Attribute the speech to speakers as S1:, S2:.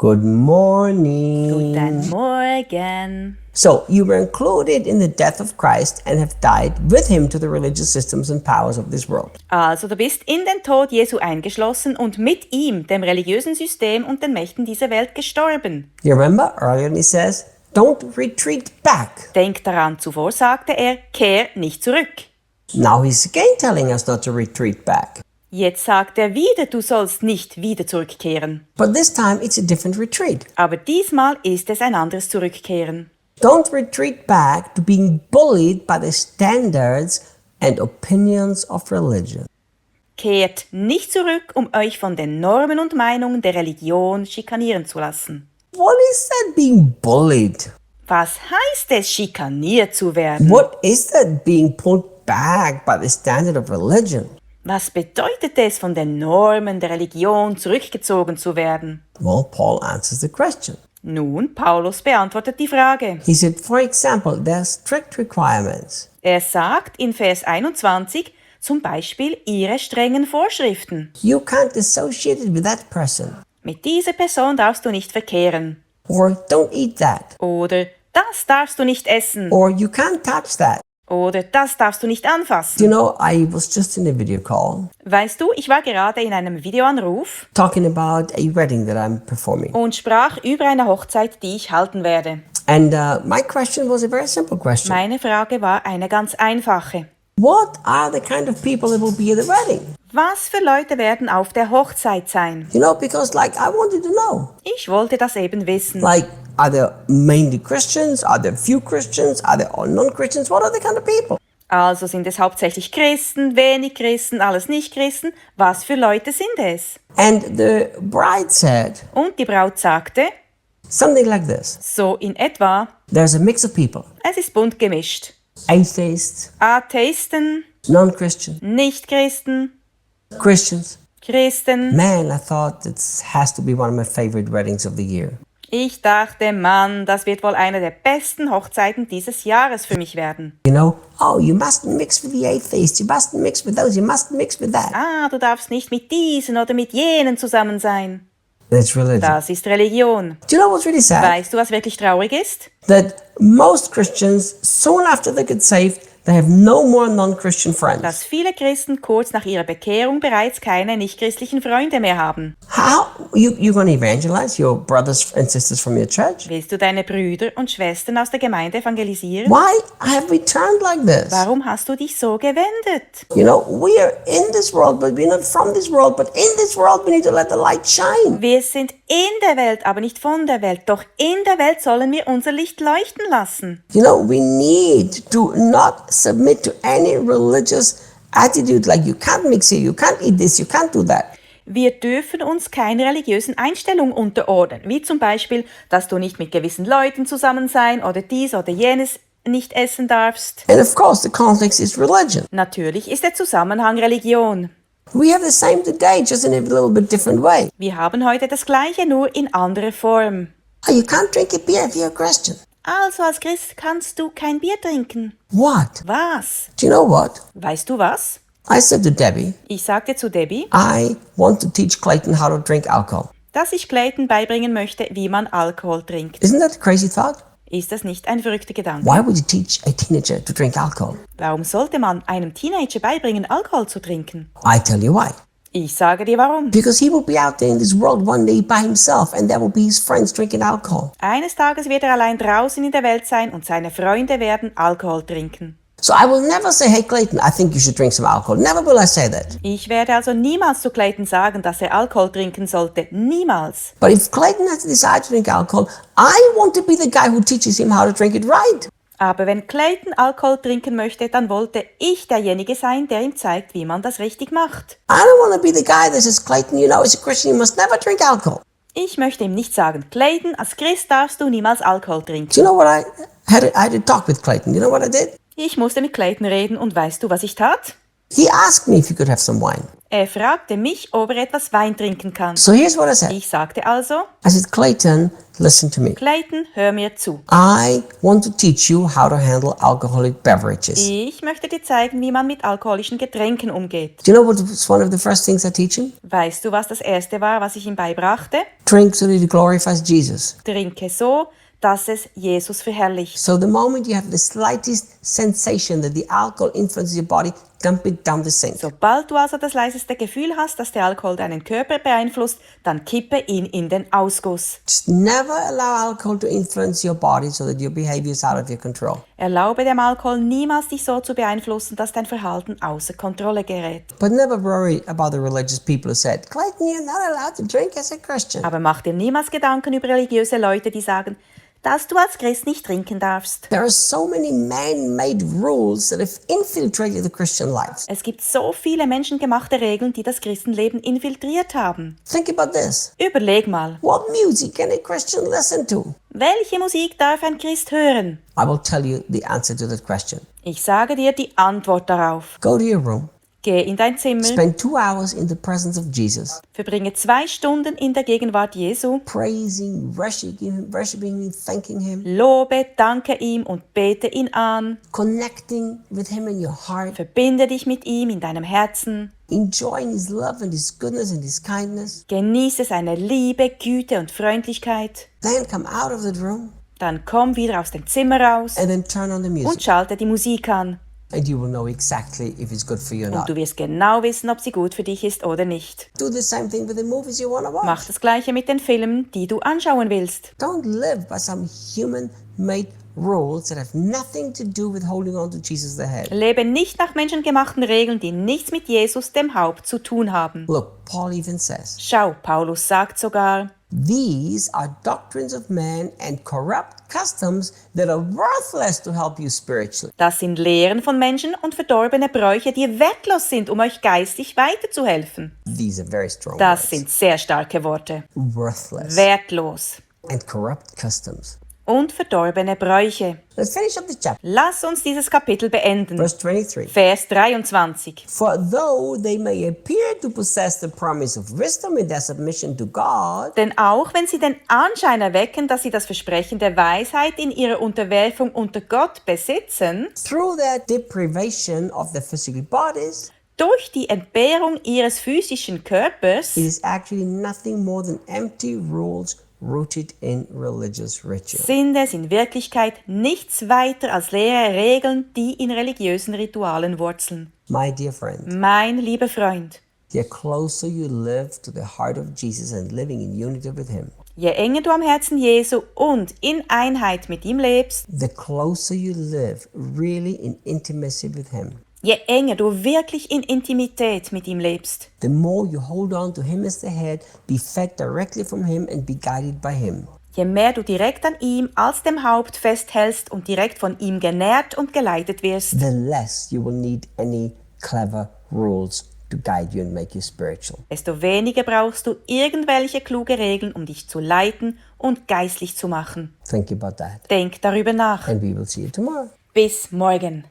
S1: Good morning.
S2: Guten Morgen.
S1: So, you were included in the death of Christ and have died with him to the religious systems and powers of this world.
S2: Also du bist in den Tod Jesu eingeschlossen und mit ihm, dem religiösen System und den Mächten dieser Welt gestorben.
S1: You remember earlier he says, don't retreat back.
S2: Denk daran, zuvor sagte er, kehr, nicht zurück.
S1: Now he's again telling us not to retreat back.
S2: Jetzt sagt er wieder, du sollst nicht wieder zurückkehren.
S1: But this time it's a different retreat.
S2: Aber diesmal ist es ein anderes Zurückkehren.
S1: Don't retreat back to being bullied by the standards and opinions of religion.
S2: Kehrt nicht zurück, um euch von den Normen und Meinungen der Religion schikanieren zu lassen.
S1: What is that being bullied?
S2: Was heißt es, schikaniert zu werden?
S1: What is that being pulled back by the standard of religion?
S2: Was bedeutet es, von den Normen der Religion zurückgezogen zu werden?
S1: Well, Paul answers the question.
S2: Nun, Paulus beantwortet die Frage.
S1: He said, for example, there are strict requirements.
S2: Er sagt in Vers 21 zum Beispiel ihre strengen Vorschriften.
S1: You can't associate it with that person.
S2: Mit dieser Person darfst du nicht verkehren.
S1: Or don't eat that.
S2: Oder das darfst du nicht essen.
S1: Or you can't touch that.
S2: Oder das darfst du nicht anfassen.
S1: You know, I was just in a video call
S2: Weißt du, ich war gerade in einem Videoanruf
S1: talking about a wedding that I'm performing.
S2: und sprach über eine Hochzeit, die ich halten werde.
S1: And my question was a very simple question.
S2: Meine Frage war eine ganz einfache.
S1: What are the kind of people that will be at the wedding?
S2: Was für Leute werden auf der Hochzeit sein?
S1: You know, because like I wanted to know.
S2: Ich wollte das eben wissen.
S1: Like, are there mainly Christians? Are there few Christians? Are there all non-Christians? What are the kind of people?
S2: Also sind es hauptsächlich Christen, wenig Christen, alles Nicht-Christen? Was für Leute sind es?
S1: And the bride said
S2: Und die Braut sagte,
S1: something like this.
S2: so in etwa,
S1: There's a mix of people.
S2: es ist bunt gemischt.
S1: Atheists,
S2: Atheisten,
S1: non-Christian,
S2: Nicht-Christen,
S1: Christians.
S2: Christen.
S1: Man, I thought it has to be one of my favorite weddings of the year.
S2: Ich dachte, Mann, das wird wohl eine der besten Hochzeiten dieses Jahres für mich werden.
S1: You know, oh, you mustn't mix with the atheists. You mustn't mix with those. You mustn't mix with that.
S2: Ah, du darfst nicht mit diesen oder mit jenen zusammen sein.
S1: That's religion.
S2: Das ist Religion.
S1: Do you know what's really sad?
S2: Weißt du, was wirklich traurig ist?
S1: That most Christians, soon after they get saved, they have no more non-Christian friends.
S2: Dass viele Christen kurz nach ihrer Bekehrung bereits keine nichtchristlichen Freunde mehr haben.
S1: How you going to evangelize your brothers and sisters from your church?
S2: Willst du deine Brüder und Schwestern aus der Gemeinde evangelisieren?
S1: Why have we turned like this?
S2: Warum hast du dich so gewendet?
S1: You know, we are in this world, but we're not from this world. But in this world, we need to let the light shine.
S2: Wir sind in der Welt, aber nicht von der Welt. Doch in der Welt sollen wir unser Licht leuchten lassen.
S1: You know, we need to not submit to any religious attitude like you can't mix here, you can't eat this, you can't do that.
S2: Wir dürfen uns keiner religiösen Einstellung unterordnen, wie zum Beispiel, dass du nicht mit gewissen Leuten zusammen sein oder dies oder jenes nicht essen darfst.
S1: And of course, the context is religion.
S2: Natürlich ist der Zusammenhang Religion.
S1: We have the same today, just in a little bit different way.
S2: Wir haben heute das Gleiche, nur in anderer Form.
S1: Oh, you can't drink a beer if you're a Christian.
S2: Also als Christ kannst du kein Bier trinken.
S1: What?
S2: Was?
S1: Do you know what?
S2: Weißt du was?
S1: I said to Debbie,
S2: Ich sagte zu Debbie,
S1: I want to teach Clayton how to drink alcohol.
S2: dass ich Clayton beibringen möchte, wie man Alkohol trinkt.
S1: Isn't that a crazy thought?
S2: Ist das nicht ein verrückter Gedanke?
S1: Why would you teach a teenager to drink alcohol?
S2: Warum sollte man einem Teenager beibringen, Alkohol zu trinken?
S1: I tell you why.
S2: Ich sage dir warum.
S1: Because he will be out there in this world one day by himself and there will be his friends drinking alcohol.
S2: Eines Tages wird er allein draußen in der Welt sein und seine Freunde werden Alkohol trinken.
S1: So I will never say, hey Clayton, I think you should drink some alcohol. Never will I say that.
S2: Ich werde also niemals zu Clayton sagen, dass er Alkohol trinken sollte. Niemals.
S1: But if Clayton has to decide to drink alcohol, I want to be the guy who teaches him how to drink it right.
S2: Aber wenn Clayton Alkohol trinken möchte, dann wollte ich derjenige sein, der ihm zeigt, wie man das richtig macht.
S1: I don't want to be the guy that says, Clayton, you know, as a Christian, you must never drink alcohol.
S2: Ich möchte ihm nicht sagen, Clayton, als Christ darfst du niemals Alkohol trinken.
S1: Do you know what I had a talk with Clayton? You know what I did?
S2: Ich musste mit Clayton reden und weißt du, was ich tat?
S1: He asked me if he could have some wine.
S2: Er fragte mich, ob er etwas Wein trinken kann.
S1: So here's what I said.
S2: Ich sagte also,
S1: I said, Clayton, listen to me.
S2: Clayton, hör mir zu.
S1: I want to teach you how to handle alcoholic beverages.
S2: Ich möchte dir zeigen, wie man mit alkoholischen Getränken umgeht.
S1: Do you know what's one of the first things I teach him?
S2: Weißt du, was das Erste war, was ich ihm beibrachte?
S1: Drink so that it glorifies Jesus.
S2: Trinke so, dass es Jesus verherrlicht.
S1: So the moment you have the slightest sensation that the alcohol influences your body, dump it down the sink.
S2: Sobald du also das leiseste Gefühl hast, dass der Alkohol deinen Körper beeinflusst, dann kippe ihn in den Ausguss.
S1: Just never allow alcohol to influence your body so that your behavior is out of your control.
S2: Erlaube dem Alkohol niemals, dich so zu beeinflussen, dass dein Verhalten außer Kontrolle gerät.
S1: But never worry about the religious people who said, Clayton, you're not allowed to drink as a Christian.
S2: Aber mach dir niemals Gedanken über religiöse Leute, die sagen, dass du als Christ nicht trinken darfst.
S1: There are so many man-made rules that have infiltrated the Christian lives.
S2: Es gibt so viele menschengemachte Regeln, die das Christenleben infiltriert haben.
S1: Think about this.
S2: Überleg mal,
S1: What music can a Christian listen to?
S2: welche Musik darf ein Christ hören?
S1: I will tell you the answer to that question.
S2: Ich sage dir die Antwort darauf.
S1: Go to your room.
S2: Geh in dein Zimmer,
S1: Spend 2 hours in the presence of Jesus,
S2: verbringe 2 Stunden in der Gegenwart Jesu,
S1: praising, worshiping him, thanking him,
S2: lobe, danke ihm und bete ihn an,
S1: connecting with him in your heart,
S2: verbinde dich mit ihm in deinem Herzen,
S1: enjoying his love and his goodness and his kindness.
S2: genieße seine Liebe, Güte und Freundlichkeit,
S1: Then come out of that room
S2: dann komm wieder aus dem Zimmer raus
S1: and then turn on the
S2: und
S1: music.
S2: schalte die Musik an.
S1: And you will know exactly if it's good for you or
S2: Und
S1: not.
S2: du wirst genau wissen, ob sie gut für dich ist oder nicht.
S1: Do the same thing with the movies you want to watch.
S2: Mach das Gleiche mit den Filmen, die du anschauen willst.
S1: Don't live by some human-made rules that have nothing to do with holding on to Jesus the head.
S2: Lebe nicht nach menschengemachten Regeln, die nichts mit Jesus, dem Haupt, zu tun haben.
S1: Look, Paul even says,
S2: Schau, Paulus sagt sogar,
S1: these are doctrines of man and corrupt customs that are worthless to help you spiritually.
S2: das sind Lehren von Menschen und verdorbene Bräuche, die wertlos sind, um euch geistig weiterzuhelfen.
S1: These are very strong
S2: Das
S1: words.
S2: sind sehr starke Worte.
S1: Worthless
S2: Wertlos
S1: and corrupt customs.
S2: und verdorbene Bräuche.
S1: Let's finish up the chapter.
S2: Lass uns dieses Kapitel beenden.
S1: Verse 23.
S2: Vers 23.
S1: For though they may appear to possess the promise of wisdom in their submission to God,
S2: Denn auch wenn sie den Anschein erwecken, dass sie das Versprechen der Weisheit in ihrer Unterwerfung unter Gott besitzen,
S1: through their deprivation of their physical bodies,
S2: durch die Entbehrung ihres physischen Körpers,
S1: it is actually nothing more than empty rules rooted in religious ritual.
S2: sind es in Wirklichkeit nichts weiter als leere Regeln, die in religiösen Ritualen wurzeln.
S1: My dear friend,
S2: Mein lieber Freund,
S1: the closer you live to the heart of Jesus and living in unity with him,
S2: je enger du am Herzen Jesu und in Einheit mit ihm lebst,
S1: the closer you live really in intimacy with him,
S2: je enger du wirklich in Intimität mit ihm lebst,
S1: the more you hold on to him as the head, be fed directly from him and be guided by him,
S2: je mehr du direkt an ihm als dem Haupt festhältst und direkt von ihm genährt und geleitet wirst,
S1: the less you will need any clever rules to guide you and make you spiritual.
S2: desto weniger brauchst du irgendwelche kluge Regeln, um dich zu leiten und geistlich zu machen.
S1: Think about that.
S2: Denk darüber nach.
S1: And we will see you tomorrow.
S2: Bis morgen.